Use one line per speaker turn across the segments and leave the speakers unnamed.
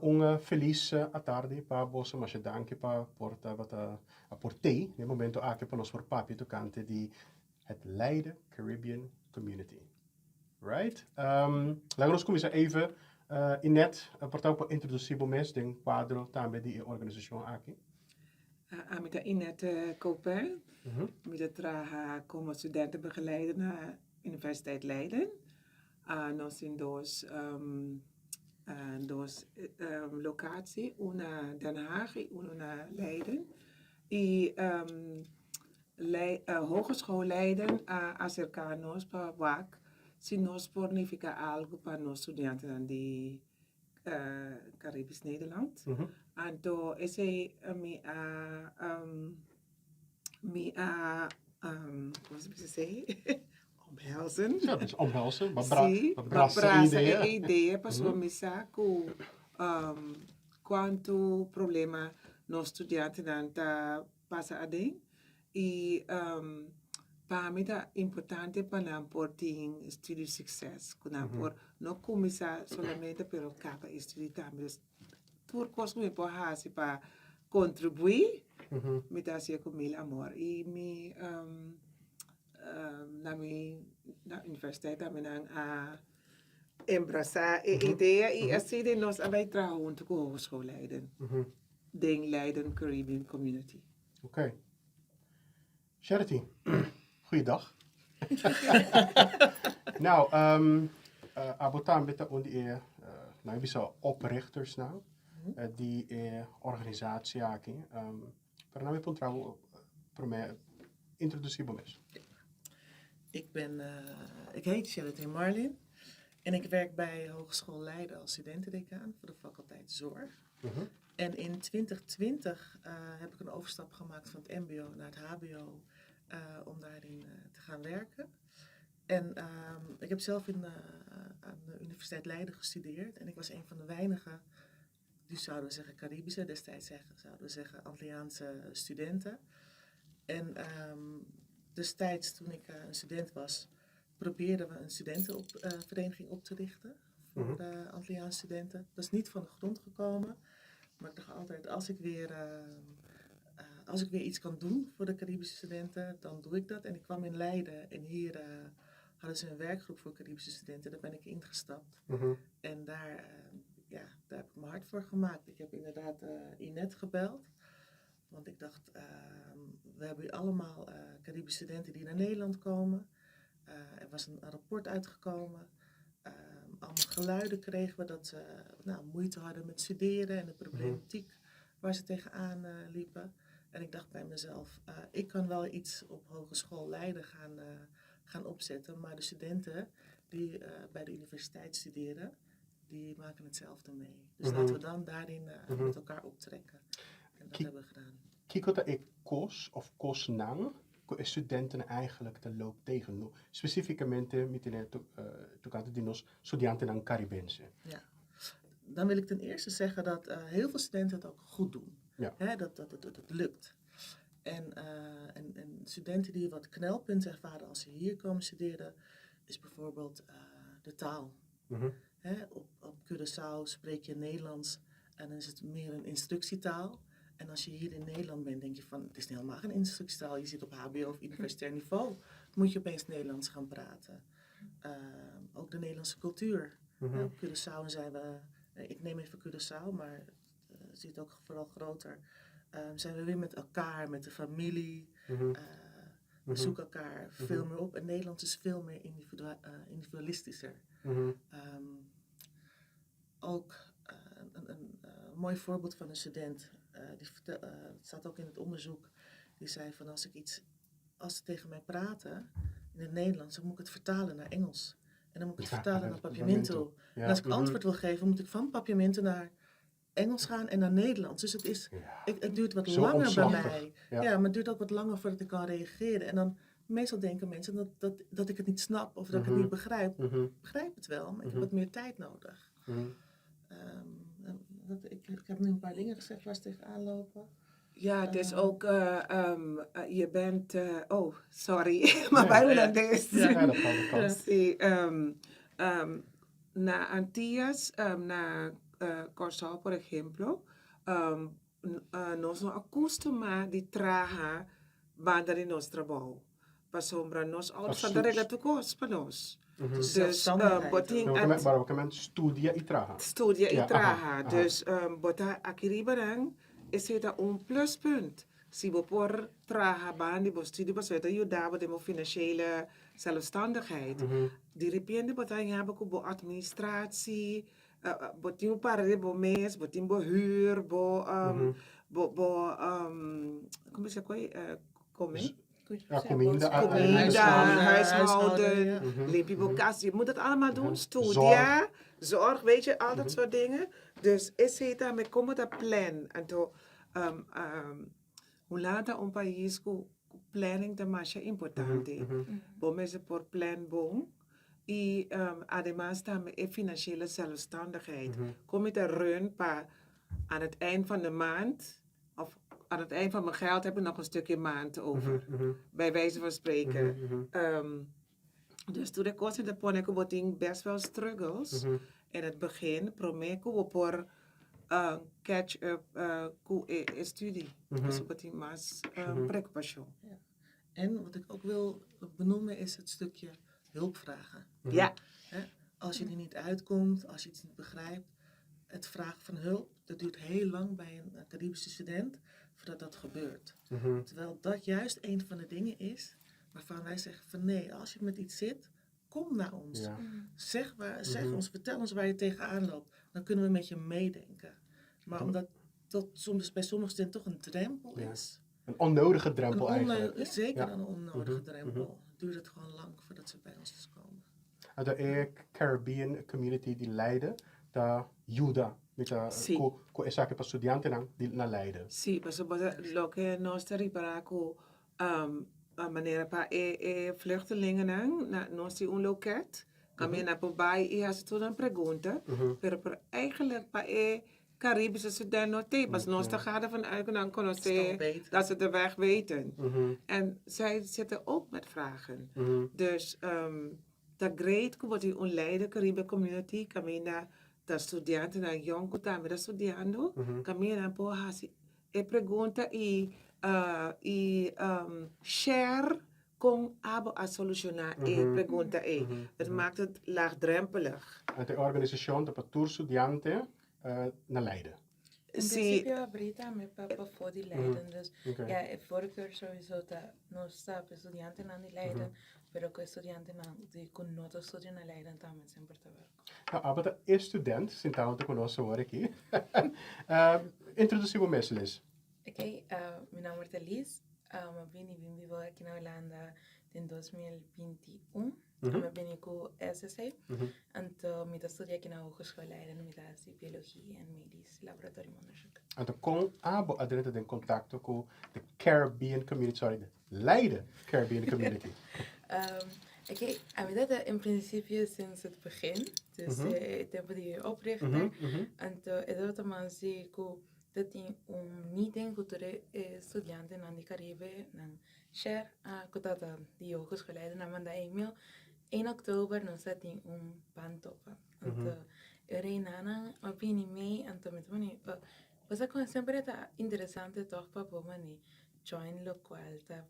un feliz a tarde para vos, mas danke pa porta vata a portei, nel momento anche per nos for papi toccante di het Leiden Caribbean Community. Right? Laten we eens even Inet, portau pa introducibo mes den quadro tambe di organización aqui.
Amita Inet Koper, met traha como studentenbegeleider naar Universiteit Leiden. Nos in dos locatie, una Den Haag y una Leiden. Y Hogeschool Leiden acercarnos para WAC, si nos pornifica algo para nos estudianten die Caribisch Nederland. En to ese como se dice? Omhelzen.
Ja, dus omhelzen,
brasa
ideeën.
Ideeën, pas we misa ku quanto problema nos estudianten dan ta pasa ading. E para mim é importante para porting estudo sucesso, quando por não começar somente pelo capa estudo também, por coisa que pode fazer para contribuir, me dá assim com mil amor e me na universidade também a embraçar a ideia e assim de nós vai trabalhar junto com a Hogeschool Leiden, den Leiden Caribbean Community.
Oké. Charity, goeiedag. Nou, abotaan met de onder nou we zo oprichters nou, die organisatie aqui. Per nou heb ontrouw per mij introduceren mes.
Ik heet Charity Marlin en ik werk bij Hogeschool Leiden als studentendecaan voor de faculteit Zorg. En in 2020 heb ik een overstap gemaakt van het mbo naar het hbo om daarin te gaan werken. En ik heb zelf aan de Universiteit Leiden gestudeerd en ik was een van de weinige, die zouden we zeggen Caribische, destijds zouden we zeggen Antilliaanse studenten. En destijds toen ik een student was, probeerden we een studentenvereniging op te richten voor de Antilliaanse studenten. Dat is niet van de grond gekomen. Maar ik dacht altijd, als ik weer iets kan doen voor de Caribische studenten, dan doe ik dat. En ik kwam in Leiden en hier hadden ze een werkgroep voor Caribische studenten. Daar ben ik ingestapt. En daar heb ik mijn hart voor gemaakt. Ik heb inderdaad Inet gebeld. Want ik dacht, we hebben hier allemaal Caribische studenten die naar Nederland komen. Er was een rapport uitgekomen. Allemaal geluiden kregen we dat ze moeite hadden met studeren en de problematiek waar ze tegenaan liepen. En ik dacht bij mezelf, ik kan wel iets op Hogeschool Leiden gaan opzetten, maar de studenten die bij de universiteit studeren, die maken hetzelfde mee. Dus laten we dan daarin met elkaar optrekken. En dat hebben we gedaan.
Kiko dat ik kosnang studenten eigenlijk te loop tegen. Specificamente met de toekante die nos studenten aan Caribense.
Ja. Dan wil ik ten eerste zeggen dat heel veel studenten het ook goed doen.
Ja.
Hè, dat het lukt. En studenten die wat knelpunten ervaren als ze hier komen studeren, is bijvoorbeeld de taal. Hè, op Curaçao spreek je Nederlands en dan is het meer een instructietaal. En als je hier in Nederland bent, denk je van, het is helemaal geen instructietaal. Je zit op hbo of universitair niveau, moet je opeens Nederlands gaan praten. Ook de Nederlandse cultuur. Op Curaçao zijn we, ik neem even Curaçao, maar je ziet ook vooral groter. Zijn we weer met elkaar, met de familie. We zoeken elkaar veel meer op. En Nederlands is veel meer individualistischer. Ook een mooi voorbeeld van een student. Het staat ook in het onderzoek. Die zei van als ze tegen mij praten in het Nederlands, dan moet ik het vertalen naar Engels. En dan moet ik het vertalen naar Papiamento. Ja. En als ik antwoord wil geven, moet ik van Papiamento naar Engels gaan en naar Nederlands. Dus het duurt wat langer bij mij. Ja, maar het duurt ook wat langer voordat ik kan reageren. En dan meestal denken mensen dat ik het niet snap of dat ik het niet begrijp. Ik begrijp het wel, maar ik heb wat meer tijd nodig. Ik heb nu een paar dingen gezegd waar ze tegenaan lopen.
Ja, het is ook, je bent, sorry, maar wij willen deze.
Ja, dat kan.
Na Antillas, na Corsal, por ejemplo, nós não acostuma de trabalhar banda de nosso trabalho. Para sombra, nós ouders
Als
van de regla toekomst para nós.
Dus
Dus
zelfstandigheid
boting
ook.
at
Maar op een moment studia e traha.
studia
Ja,
e traha.
aha.
Dus bota aqui barang is het een pluspunt. Si we por traha bandi bo studie bo zeta ajudava de mo financiële zelfstandigheid. Die repende bota hebben ko bo administratie, boting parade bo mes, boting bo huur, como se koi come?
Ja, comida,
Huishouden,
ja.
lepibokast. Je moet het allemaal doen. Studia,
Zorg.
zorg, weet je, al dat soort dingen. Dus is het daar met komen dat plan. En toen, hoe laat dat een país planning de más importante. Bom is por plan bom. Y además también financiële zelfstandigheid. Kom je te run pa aan het eind van de maand of aan het eind van mijn geld heb ik nog een stukje maand over. Bij wijze van spreken. Dus toen ik was in de Poneco best wel struggles. In het begin promeco we por catch-up studie. Dus op het mas preocupatie.
Ja. En wat ik ook wil benoemen is het stukje hulpvragen.
Ja.
Als je er niet uitkomt, als je iets niet begrijpt, het vragen van hulp, dat duurt heel lang bij een Caribische student voordat dat gebeurt. Terwijl dat juist een van de dingen is waarvan wij zeggen van nee, als je met iets zit, kom naar ons.
Ja.
Zeg ons, vertel ons waar je tegenaan loopt. Dan kunnen we met je meedenken. Maar omdat dat soms bij sommige studenten toch een drempel is.
Een onnodige drempel eigenlijk.
Zeker
Ja.
een onnodige drempel. Duurt het gewoon lang voordat ze bij ons komen.
En de Caribbean community die Leiden, daar Juda, met
Sí.
ko esake para estudianten die naar Leiden.
Sí, pues lo que nos teriparaco manera pa vluchtelingen na nos un loket. Kami na po bay i has to dan pregunta, pero eigenlijk pa Caribische studenten no te, pas nos te gaat ervan uit dan kunnen ze dat ze de weg weten. En zij zitten ook met vragen. Dus dat great ko die un Leiden Caribe community kami na da estudiante na young ko tami da estudiando, kami na po hasi pergunta share con abo a solucionar pergunta Het maakt het laagdrempelig.
En de organisatie de tour estudianten naar Leiden.
In
Sí.
principio ahorita me papa voor die Leiden, dus
Okay.
ja, vorige keer sowieso dat no está estudiante aan die Leiden, pero que estudiante die con nota estudio na Leiden también siempre te werk.
Nou, aber de eerste student, sentavam te conosco hoor aqui. Introduzivo mesles.
Ok, meu nome é Elis, eu vim vivo aqui na Holanda em 2021. Eu vim com SSC, então me estudei aqui na Hogeschool Leiden met biologie en medisch laboratoriumonderzoek.
En dan kon abo adrente den contacto com de Caribbean community, sorry, de Leiden Caribbean community.
Ok, a verdade in principio sinds het begin, dus het hebben die oprichter, en het is dat zie dat in meeting met de studenten aan de Caribe, en share, dat die hogeschool Leiden naar mijn e-mail. 1 oktober nos zat in pantopa. En Reinana opini mee en met mani. Was ik gewoon sempre ta interessante toch pa mani join local ta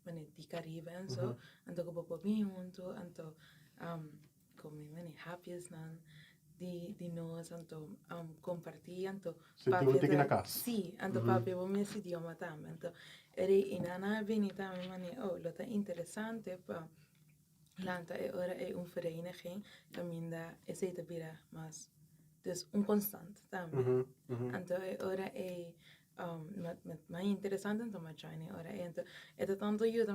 mani di Caribe en zo. En to go mi junto en to come mani happies nan di nos en to compartir en to
Sí,
en to papi bo mi idioma también. En to Reinana vini también mani lo ta interessante pa Lanta ora een vereniging, caminda is het bira, mas dus constant también. Entonces ora met mij interessant en met joinen ora ento het tanto ayuda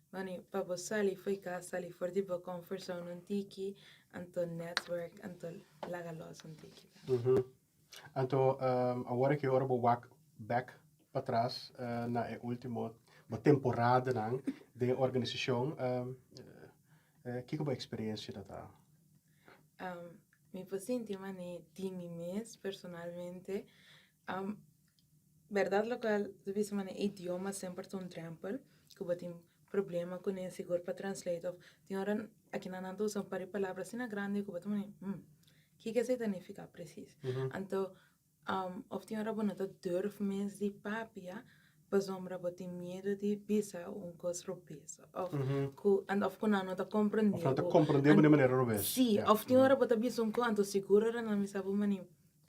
mani papa sali foi casa sali voor die comfort zone un tiki anto network anto laga los un tiki.
Anto agora que ora bo back para trás na último temporada nang de organização que como experiência da tá?
Me senti mani timi mes personalmente. Verdade local, tu vis mani idioma sempre un drempel, que botim problema com esse seguro para translate of. Tem hora aqui na Nando são pari palavras assim grande que botim mani que significa precies. Então, of die rabo na durf mens die papia, pas rabo tem medo de pisar cosropesa. Of kuna não tá compreender.
Of não compreender de maneira robust.
Sim, of die rabo tá bisum ko, anto seguro na mi sabu mani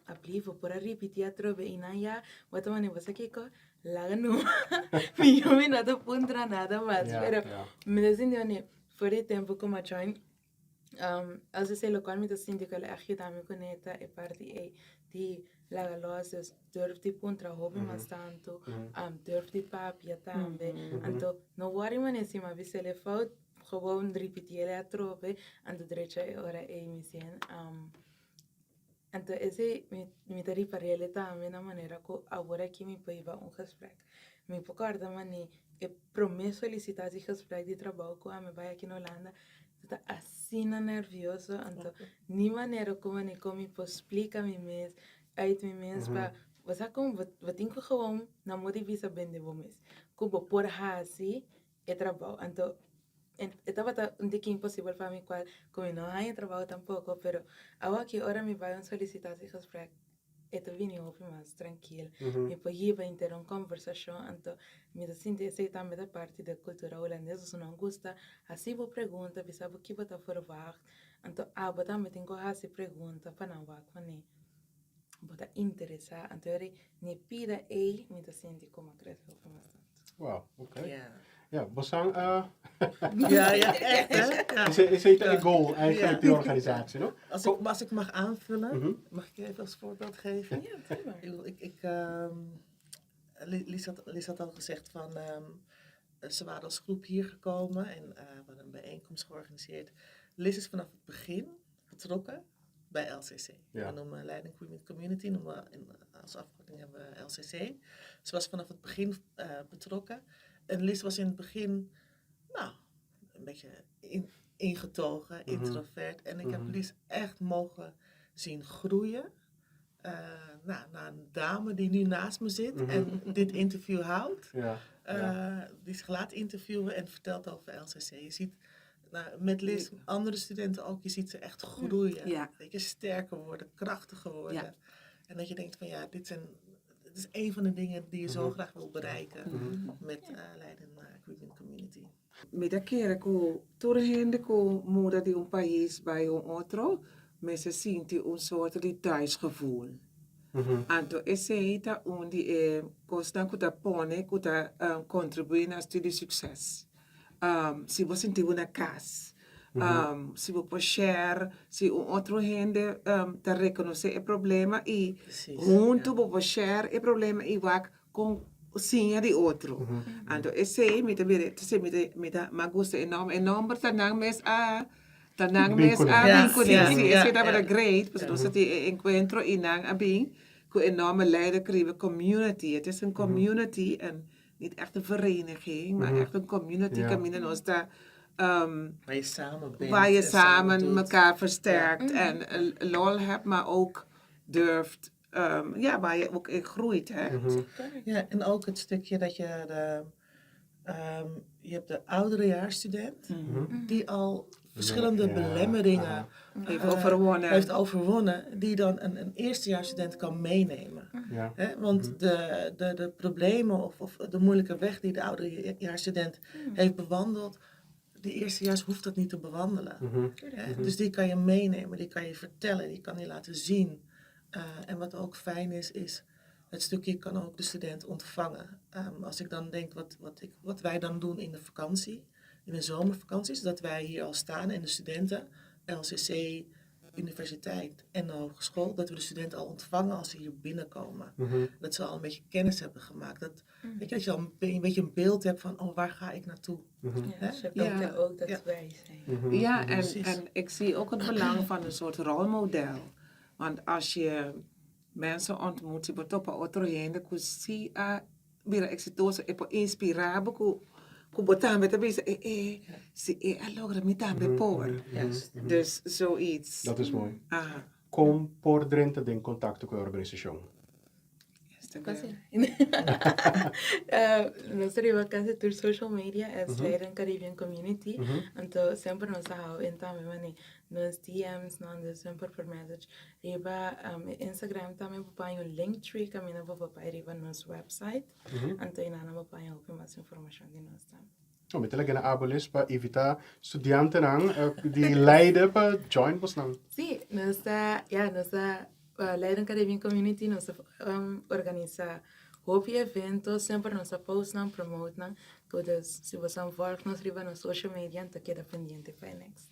aplivo por repetir a trove inaya, wata mani você que ko laga no. Mi yo me nada puntra nada mais, pero me dizem de voor die tempo como a join. Als ik lokaal met de syndicaal echt daarmee connecten, e parti die laga losses durf die puntra hobby mas tanto, durf die papia tambe, anto no worry man esse ma visele fout, gewoon repetir a trove, anto drecha ora e misien, anto esse mi tari parele tambe na maneira ko agora que me paiva gesprek. Me pocarda mani e promesso solicitatie gesprek die trabalho ko a me vai aqui na Holanda. Tá assim nervioso, então nem maneira como nem como me explica me mesmo, uit me mesmo para você como você tem que gewoon na motivação bem de vocês, como por assim é trabalho, então estava um pouquinho impossível para mim qual como não há trabalho tampouco, pero agora que hora me vai solicitar esse gesprek это vini opi mais tranquilo. Me pode para ter uma conversação, então me sinto essa também da parte da cultura holandesa, se não gosta, assim vou pergunta, você sabe o que você verwacht, então também tenho essa pergunta para não vá com ele, você interessar, então ele me pida me sinto como crescer opi mais tanto.
Wow, oké.
Ja.
Ja, Bosang,
Ja, echt hè?
is het een goal eigenlijk, die organisatie, no?
Als ik mag aanvullen, mag ik je even als voorbeeld geven?
Ja,
Lies had al gezegd van, ze waren als groep hier gekomen en we hadden een bijeenkomst georganiseerd. Lies is vanaf het begin betrokken bij LCC.
Ja.
We noemen Leiden Community, als afkorting hebben we LCC. Ze was vanaf het begin betrokken. En Lies was in het begin, een beetje ingetogen, introvert. En ik heb Lies echt mogen zien groeien. Naar een dame die nu naast me zit en dit interview houdt. Die zich laat interviewen en vertelt over LCC. Je ziet met Lies, andere studenten ook, je ziet ze echt groeien.
Ja.
Weet je, sterker worden, krachtiger worden. Ja. En dat je denkt van dit is een van de dingen die je zo graag wil bereiken met Leiden Caribbean Community.
Mida kere ko turhende ko muda de país bij outro, mas se sente soort de thuisgevoel. Anto esse ta onde costa kuta pone kuta contribuir na studie succes. Se você sentir uma casa, se você share, se outro gente te reconhecer o problema e junto você share o problema e vai com sim de outro. Então esse me me gusta enorme tanang mes vinculentie. Esse era great, porque nós te encontro e nang abing com enorme Leiden Caribbean community. Het is een community en niet echt een vereniging, maar echt een community. Camino ons daar
waar je samen bent.
Waar je samen elkaar versterkt en lol hebt, maar ook durft. Waar je ook in groeit. Hè?
Ja, en ook het stukje dat je je hebt de ouderejaarsstudent die al verschillende belemmeringen heeft overwonnen, die dan een eerstejaarsstudent kan meenemen. Want de problemen of de moeilijke weg die de ouderejaarsstudent heeft bewandeld, de eerstejaars hoeft dat niet te bewandelen. Dus die kan je meenemen, die kan je vertellen, die kan je laten zien. En wat ook fijn is het stukje kan ook de student ontvangen. Als ik dan denk wat wij dan doen in de vakantie, in de zomervakantie, is dat wij hier al staan en de studenten, LCC, universiteit en hogeschool, dat we de studenten al ontvangen als ze hier binnenkomen. Dat ze al een beetje kennis hebben gemaakt. Weet je, dat je al een beetje een beeld hebt van, waar ga ik naartoe?
Ze denken ook dat wij zijn.
Ja, en ik zie ook het belang van een soort rolmodel. Want als je mensen ontmoet, je wordt op een auto heen, dan kun je zien, weer exitoso, je wordt inspirabel, je wordt aan met de bezig, allora mi dambe por. Dus zoiets.
Dat is mooi. Kom por dentro in contact con l'organizzazione.
Instagram.
Nós arriba casi por social media es Leiden Caribbean Community. Então sempre nos há então mesmo nos DMs não sempre por message. Riba Instagram também põe um Linktree que mina põe riba nos website. Então ina na põe mais informação de nós também.
Oh, met talaga na abolis pa evitar estudiante nang di Leiden pa join bos nang.
Sí, nossa Leiden Caribbean Community nos organiza hobby eventos, sempre nos post não promote não. Então se você volgt nos riba nos social media, então queda pendiente para next.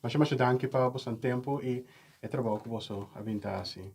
Mas danke pa bos ang tempo e trabalho ko boso avintasi.